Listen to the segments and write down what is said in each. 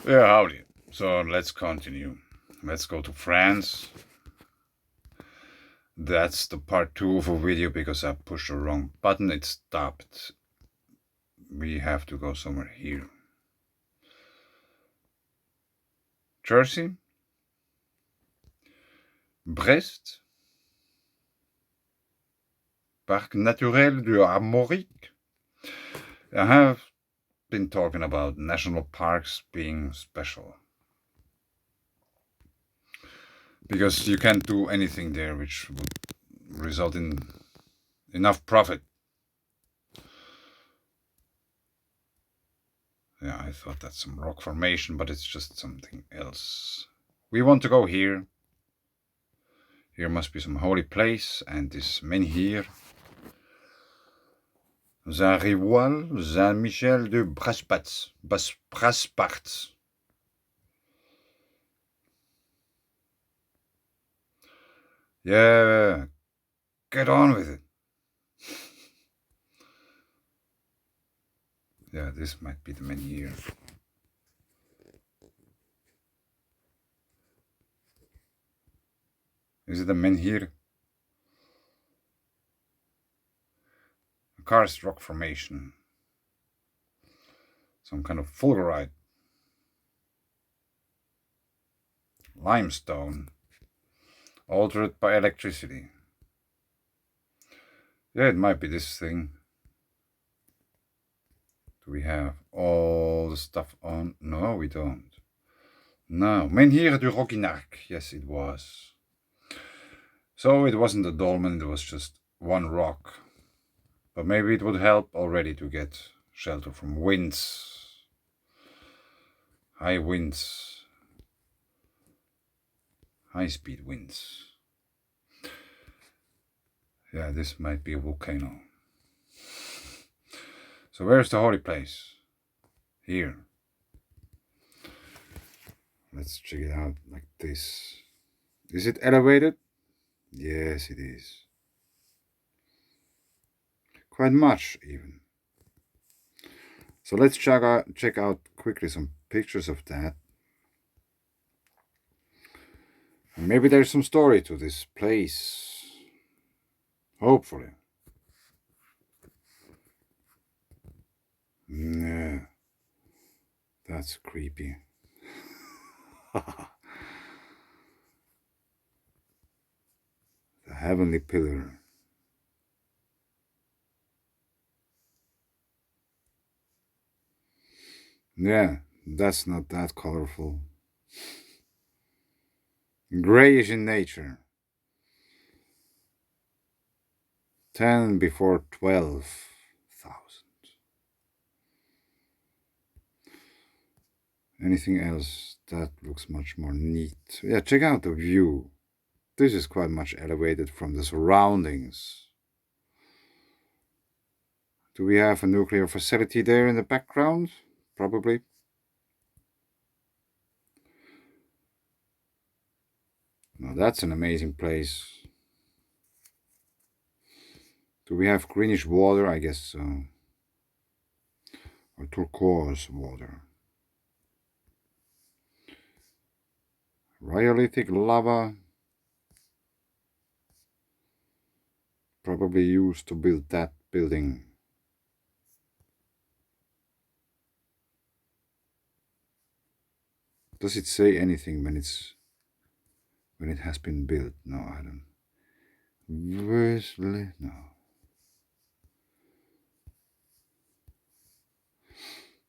Yeah, howdy. So let's continue. Let's go to France. That's the part 2 of a video because I pushed the wrong button. It stopped. We have to go somewhere here. Jersey. Brest. Parc Naturel du Armorique. I have been talking about national parks being special. Because you can't do anything there which would result in enough profit. Yeah, I thought that's some rock formation, but it's just something else. We want to go here. Here must be some holy place, and this menhir. Saint-Rivoal, Saint-Michel de Brasparts. Yeah, get on with it. Yeah, this might be the menhir. Is it a menhir? A karst rock formation. Some kind of fulgurite. Limestone. Altered by electricity. Yeah, it might be this thing. Do we have all the stuff on? No, we don't. No. Menhir du Roquinac. Yes, it was. So it wasn't a dolmen, it was just one rock. But maybe it would help already to get shelter from winds. High winds. High-speed winds. Yeah, this might be a volcano. So where's the holy place? Here. Let's check it out like this. Is it elevated? Yes, it is. Quite much, even. So let's check out quickly some pictures of that. Maybe there's some story to this place. Hopefully. Yeah. That's creepy. The heavenly pillar. Yeah, that's not that colorful. Grayish in nature. 10 before 12,000. Anything else that looks much more neat? Yeah, check out the view. This is quite much elevated from the surroundings. Do we have a nuclear facility there in the background? Probably. Now that's an amazing place. Do we have greenish water? I guess so. Or turquoise water. Rhyolithic lava. Probably used to build that building. Does it say anything when it has been built? No, I don't. No.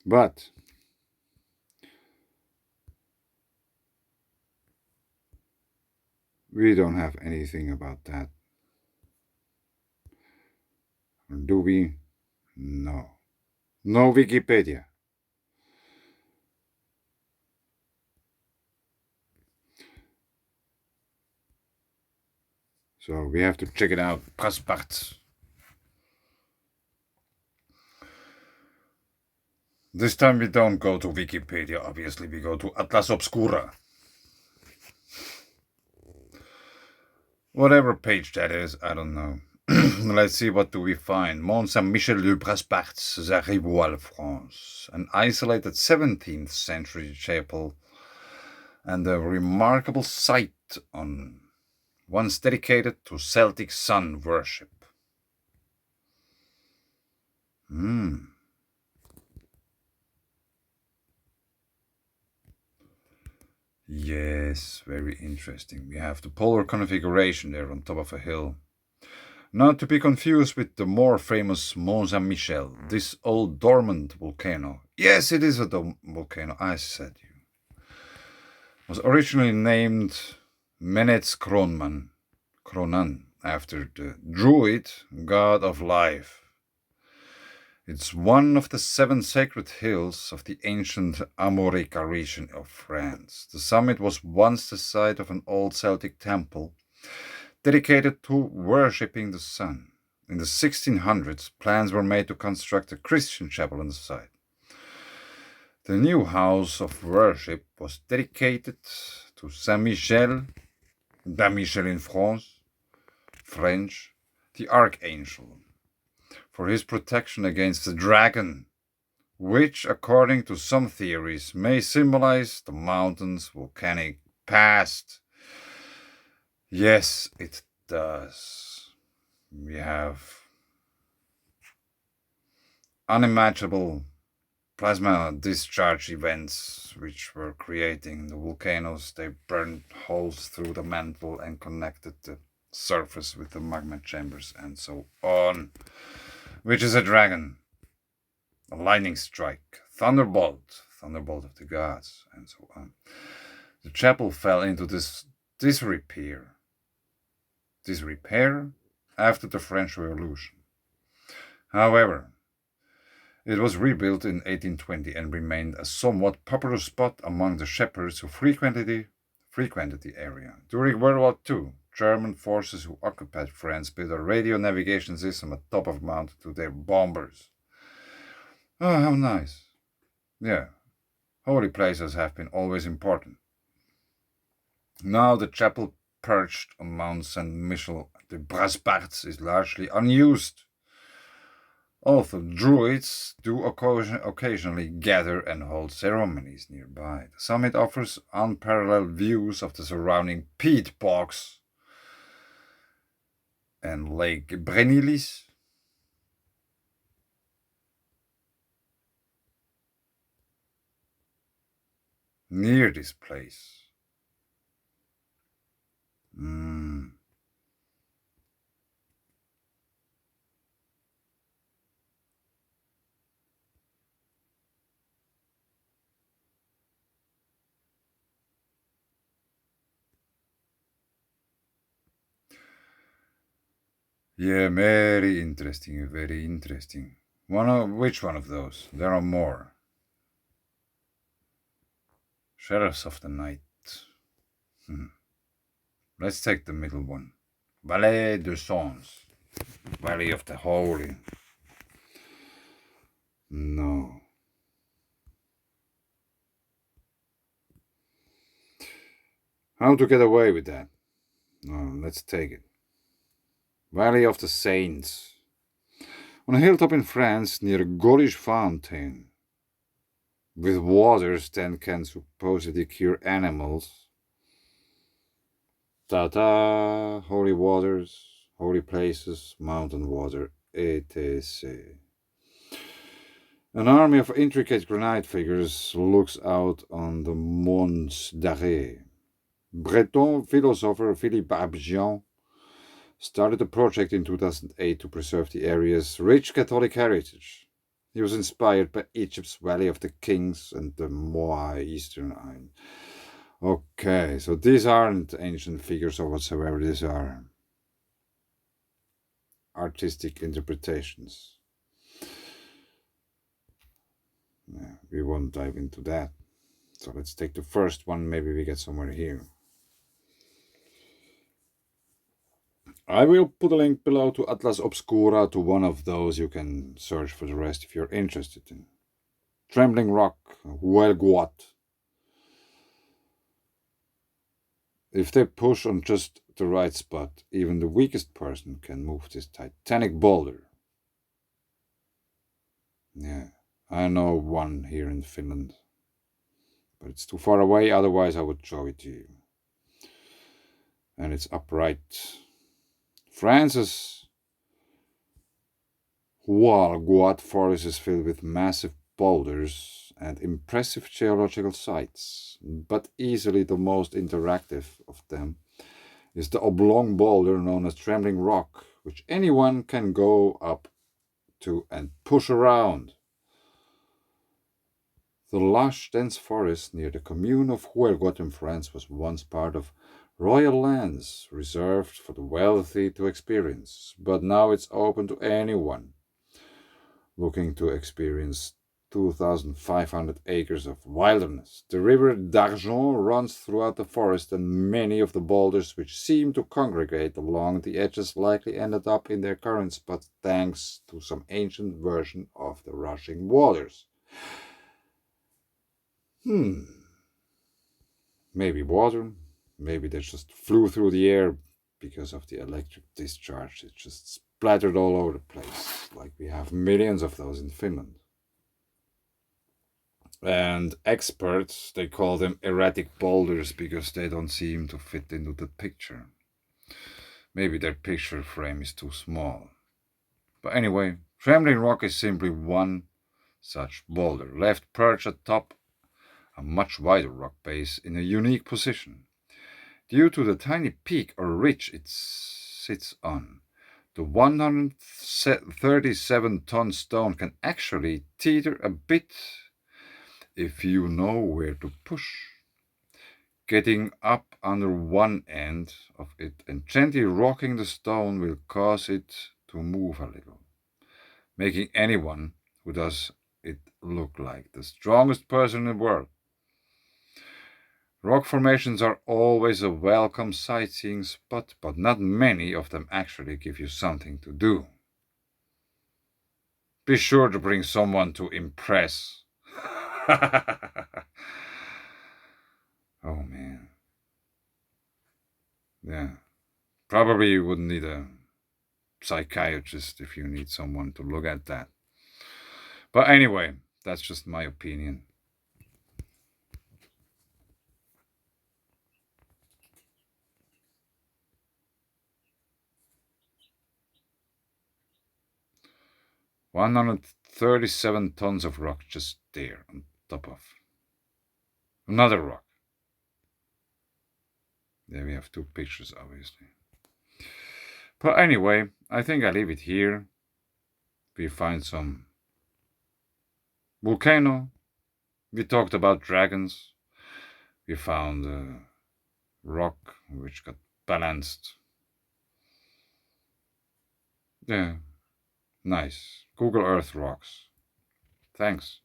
But we don't have anything about that. Or do we? No. No Wikipedia. So we have to check it out. Brasparts. This time we don't go to Wikipedia, obviously. We go to Atlas Obscura. Whatever page that is, I don't know. Let's see, what do we find? Mont Saint-Michel de Brasparts, the Rivoire, France. An isolated 17th century chapel and a remarkable site on once dedicated to Celtic sun worship. Yes, very interesting. We have the polar configuration there on top of a hill. Not to be confused with the more famous Mont Saint-Michel, this old dormant volcano. Yes, it is a volcano, I said you. Was originally named Menets Kronan, after the Druid god of life. It's one of the 7 sacred hills of the ancient Armorica region of France. The summit was once the site of an old Celtic temple dedicated to worshipping the sun. In the 1600s, plans were made to construct a Christian chapel on the site. The new house of worship was dedicated to Saint Michel, Michel in French, the Archangel, for his protection against the dragon, which, according to some theories, may symbolize the mountain's volcanic past. Yes, it does. We have unimaginable plasma discharge events which were creating the volcanoes. They burned holes through the mantle and connected the surface with the magma chambers and so on. Which is a dragon, a lightning strike, thunderbolt of the gods, and so on. The chapel fell into disrepair after the French Revolution. However, it was rebuilt in 1820 and remained a somewhat popular spot among the shepherds who frequented the area. During World War II, German forces who occupied France built a radio navigation system at top of the mountain to their bombers. Oh, how nice. Yeah, holy places have been always important. Now the chapel perched on Mount Saint-Michel de Brasparts is largely unused. Although druids do occasionally gather and hold ceremonies nearby. The summit offers unparalleled views of the surrounding peat bogs and Lake Brenilis. Near this place. Yeah, very interesting, very interesting. Which one of those? There are more. Sheriffs of the Night. Let's take the middle one. Vallée de Sons. Valley of the Holy. No. How to get away with that? No, let's take it. Valley of the Saints. On a hilltop in France near a Gaulish fountain, with waters that can supposedly cure animals. Ta-ta, holy waters, holy places, mountain water, etc. An army of intricate granite figures looks out on the Monts d'Arrée. Breton philosopher Philippe Abjian started a project in 2008 to preserve the area's rich Catholic heritage. He was inspired by Egypt's Valley of the Kings and the Moai Eastern Island. Okay, so these aren't ancient figures or whatsoever, these are artistic interpretations. Yeah, we won't dive into that. So let's take the first one, maybe we get somewhere here. I will put a link below to Atlas Obscura, to one of those. You can search for the rest if you're interested in. Trembling Rock, Huelgoat. If they push on just the right spot, even the weakest person can move this titanic boulder. Yeah, I know one here in Finland, but it's too far away, otherwise I would show it to you. And it's upright. France's Huelgoat forest is filled with massive boulders and impressive geological sites, but easily the most interactive of them is the oblong boulder known as Trembling Rock, which anyone can go up to and push around. The lush, dense forest near the commune of Huelgoat in France was once part of royal lands reserved for the wealthy to experience, but now it's open to anyone looking to experience 2,500 acres of wilderness. The river d'Argent runs throughout the forest, and many of the boulders which seem to congregate along the edges likely ended up in their current spot thanks to some ancient version of the rushing waters. Maybe water, maybe they just flew through the air because of the electric discharge. It just splattered all over the place, like we have millions of those in Finland. And experts, they call them erratic boulders because they don't seem to fit into the picture. Maybe their picture frame is too small. But anyway, Trembling Rock is simply one such boulder, left perched atop a much wider rock base in a unique position. Due to the tiny peak or ridge it sits on, the 137-ton stone can actually teeter a bit if you know where to push. Getting up under one end of it and gently rocking the stone will cause it to move a little, making anyone who does it look like the strongest person in the world. Rock formations are always a welcome sightseeing spot, but not many of them actually give you something to do. Be sure to bring someone to impress. Oh man. Yeah. Probably you wouldn't need a psychiatrist if you need someone to look at that. But anyway, that's just my opinion. $137 tons of rock just there on top of another rock. There we have two pictures, obviously. But anyway, I think I leave it here. We find some volcano. We talked about dragons. We found a rock which got balanced. Yeah, nice. Google Earth rocks. Thanks.